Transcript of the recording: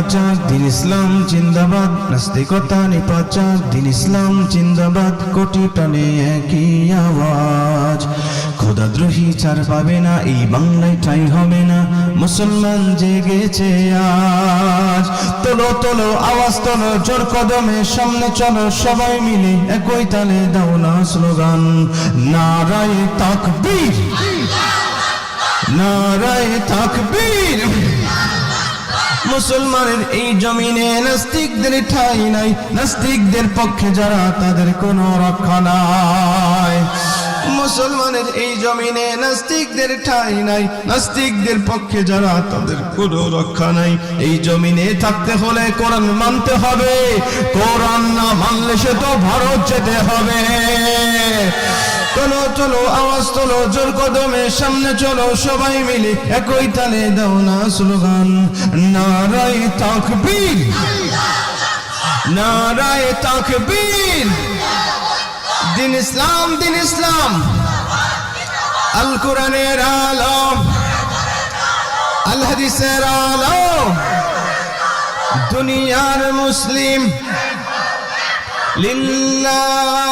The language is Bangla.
নিপাচাক দিন ইসলাম জিন্দাবাদ, নাস্তিকতা নিপাচাক দিন ইসলাম জিন্দাবাদ, কোটি টানে একই আওয়াজ। খোদাদ্রোহী ছাড় পাবে না, এই বাংলায় ঠাঁই হবে না, মুসলমান জেগেছে আজ। তোলো তোলো আওয়াজ তোলো, জোর কদমে সামনে চলো, সবাই মিলে একই তালে দাও না স্লোগান, নারায়ে তাকবীর, নারায়ে তাকবীর। মুসলমানের এই জমিনে নাস্তিকদের ঠাঁই নাই, নাস্তিকদের পক্ষে যারা তাদের কোনো রক্ষা নাই। মুসলমানের এই জমিনে নাস্তিকদের ঠাঁই নাই, নাস্তিকদের পক্ষে যারা তাদের কোনো রক্ষা নাই। এই জমিনে থাকতে হলে কোরআন মানতে হবে, কোরআন না মানলে সে তো ভারত যেতে হবে। চলো চলো আওয়াজ তোলো, জোর কদমে সামনে চলো, সবাই মিলে একই তালে দাও না স্লোগান, নারায়ে তাকবীর, নারায়ে তাকবীর। দিন ইসলাম, দিন ইসলাম, আল কোরআনের আলো, আল হাদিসের আলো, দুনিয়ার মুসলিম লিল্লাহ।